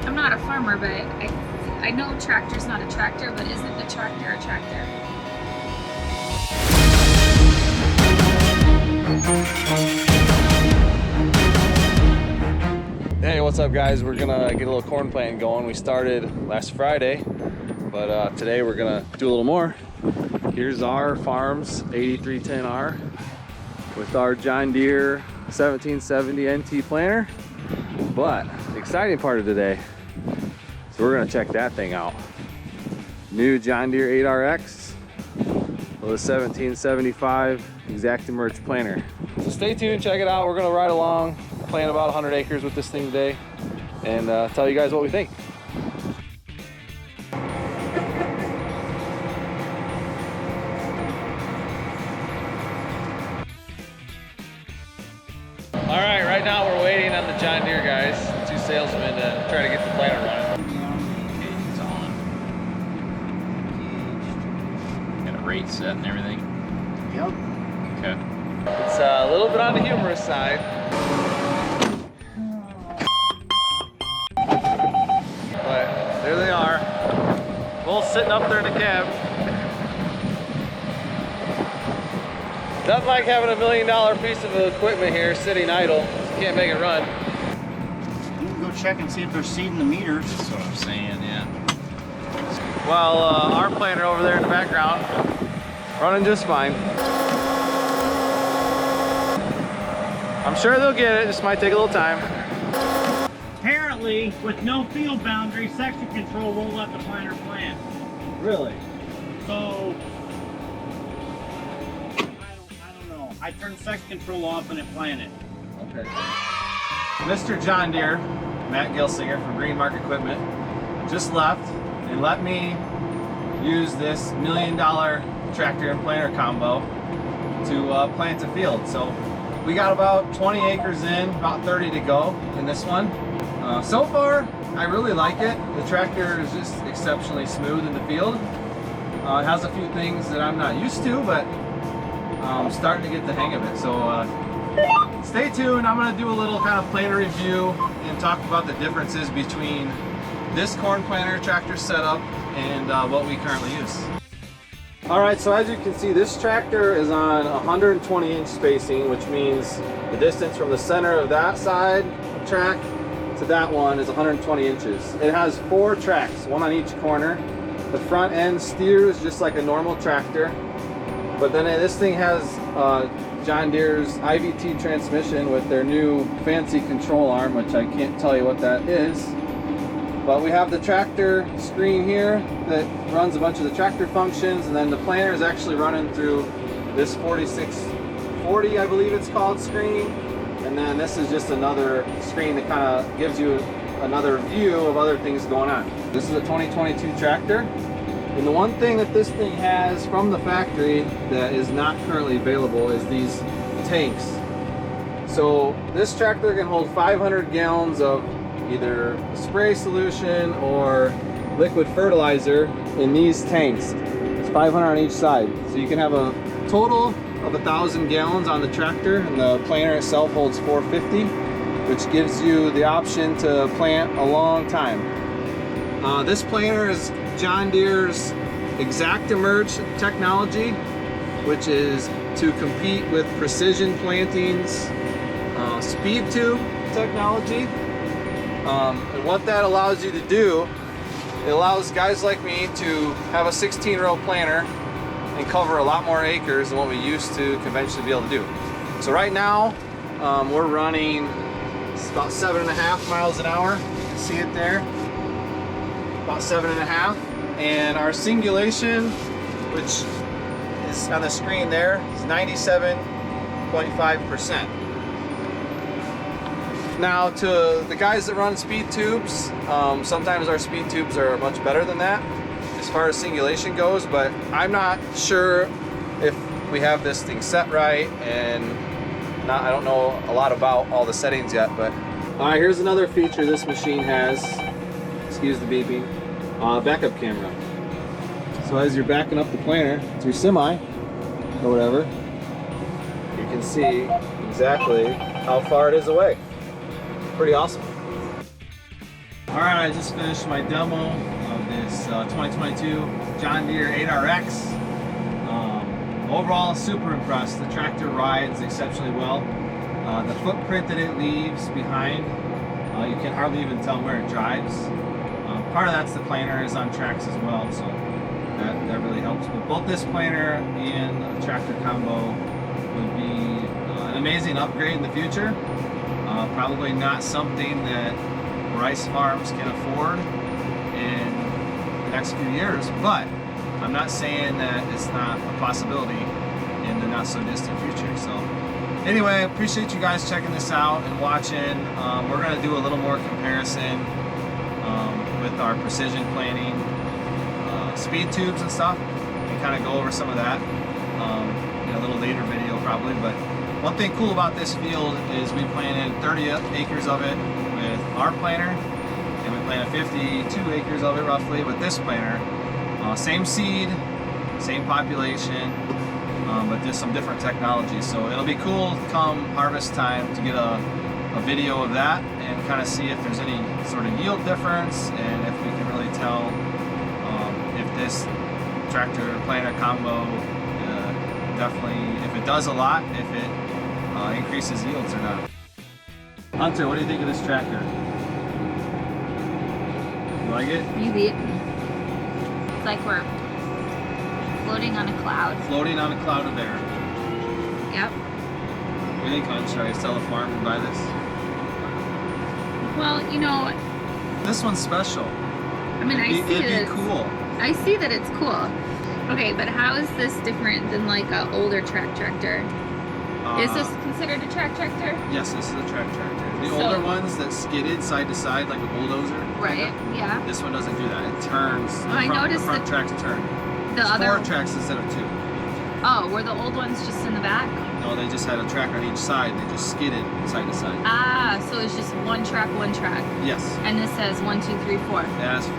I'm not a farmer, but I know tractor's not a tractor, but isn't the tractor a tractor? Hey, what's up guys? We're gonna get a little corn planting going. We started last Friday, but today we're gonna do a little more. Here's our farm's 8310R with our John Deere 1770 NT planter. But the exciting part of today, so we're gonna check that thing out. New John Deere 8RX with a 1775 exact emerge planter. So stay tuned, check it out. We're gonna ride along, plant about 100 acres with this thing today, and tell you guys what we think. All right, right now we're waiting on the John Deere guys, two salesmen, to try to get the planter running. It's on. Got a rate set and everything. Yep. Okay. It's a little bit on the humorous side. But there they are, both sitting up there in the cab. Nothing like having $1 million piece of equipment here sitting idle. You can't make it run. You can go check and see if they're seeding the meters. That's what I'm saying, yeah. While our planter over there in the background, running just fine. I'm sure they'll get it, just might take a little time. Apparently, with no field boundary, section control won't let the planter plant. Really? So, I don't know. I turned section control off and it planted. Okay. Mr. John Deere, Matt Gilsinger from Green Mark Equipment, just left and let me use this $1 million tractor and planter combo to plant a field. So we got about 20 acres in, about 30 to go in this one. So far, I really like it. The tractor is just exceptionally smooth in the field. It has a few things that I'm not used to, but I'm starting to get the hang of it. So stay tuned. I'm going to do a little kind of planter review and talk about the differences between this corn planter tractor setup and what we currently use. Alright, so as you can see, this tractor is on 120-inch spacing, which means the distance from the center of that side of track to that one is 120 inches. It has 4 tracks, one on each corner. The front end steers just like a normal tractor, but then this thing has John Deere's IVT transmission with their new fancy control arm, which I can't tell you what that is. But we have the tractor screen here that runs a bunch of the tractor functions, and then the planter is actually running through this 4640, I believe it's called, screen. And then this is just another screen that kind of gives you another view of other things going on. This is a 2022 tractor. And the one thing that this thing has from the factory that is not currently available is these tanks. So this tractor can hold 500 gallons of either spray solution or liquid fertilizer in these tanks. It's 500 on each side. So you can have a total of 1,000 gallons on the tractor, and the planter itself holds 450, which gives you the option to plant a long time. This planter is John Deere's exact emerge technology, which is to compete with precision plantings, speed tube technology. And what that allows you to do, it allows guys like me to have a 16-row planter and cover a lot more acres than what we used to conventionally be able to do. So right now, we're running about 7.5 miles an hour. You can see it there, about 7.5. And our singulation, which is on the screen there, is 97.5%. Now, to the guys that run speed tubes, sometimes our speed tubes are much better than that as far as singulation goes, but I'm not sure if we have this thing set right, and I don't know a lot about all the settings yet. But all right, here's another feature this machine has, excuse the beeping, backup camera. So as you're backing up the planter to your semi or whatever, you can see exactly how far it is away. Pretty awesome. Alright, I just finished my demo of this 2022 John Deere 8RX. Overall, super impressed. The tractor rides exceptionally well. The footprint that it leaves behind, you can hardly even tell where it drives. Part of that's the planer is on tracks as well, so that really helps. But both this planer and a tractor combo would be an amazing upgrade in the future. Probably not something that rice farms can afford in the next few years, but I'm not saying that it's not a possibility in the not so distant future. So anyway, appreciate you guys checking this out and watching. We're going to do a little more comparison with our precision planning speed tubes and stuff, and kind of go over some of that in a little later video probably. But one thing cool about this field is we planted 30 acres of it with our planter, and we planted 52 acres of it roughly with this planter. Same seed, same population, but just some different technology. So it'll be cool come harvest time to get a video of that and kind of see if there's any sort of yield difference, and if we can really tell if this tractor planter combo definitely, if it does a lot, if it increases yields or not. Hunter, what do you think of this tractor? You like it? Maybe. It's like we're floating on a cloud. Floating on a cloud of air. Yep. What do you think, Hunter? Should I sell a farm and buy this? Well, you know, This one's special. I mean, It'd be cool. I see that it's cool. Okay, but how is this different than like an older tractor? Is this considered a tractor? Yes, this is a tractor. The So- older ones that skidded side to side like a bulldozer. Right. Yeah. This one doesn't do that. It turns. I noticed the front that tracks turn. The It's other. 4 tracks instead of 2. Oh, were the old ones just in the back? No, they just had a track on each side. They just skidded side to side. Ah, so it's just one track. Yes. And this says 1, 2, 3, 4. It has 4.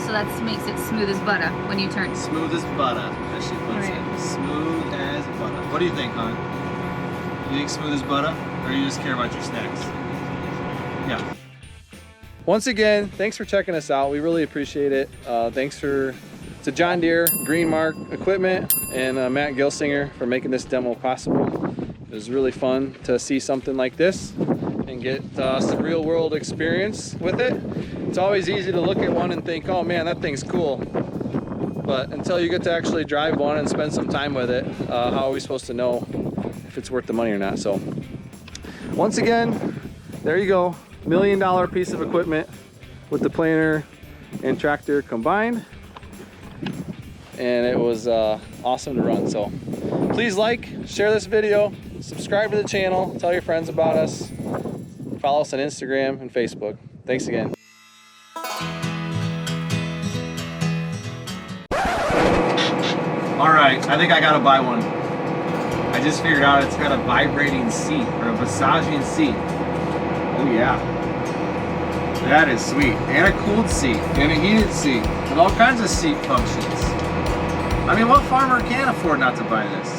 So that makes it smooth as butter when you turn. Smooth as butter, as she puts Right. it. Smooth as butter. What do you think, hon? You think smooth as butter, or you just care about your snacks? Yeah. Once again, thanks for checking us out. We really appreciate it. Thanks to John Deere, Greenmark Equipment, and Matt Gilsinger for making this demo possible. It was really fun to see something like this and get some real world experience with it. It's always easy to look at one and think, oh man, that thing's cool. But until you get to actually drive one and spend some time with it, how are we supposed to know if it's worth the money or not? So once again, there you go. $1 million piece of equipment with the planer and tractor combined. And it was awesome to run. So please like, share this video, subscribe to the channel, tell your friends about us, follow us on Instagram and Facebook. Thanks again. All right, I think I gotta buy one. I just figured out it's got a vibrating seat, or a massaging seat. Oh yeah. That is sweet. And a cooled seat, and a heated seat, and all kinds of seat functions. I mean, what farmer can afford not to buy this?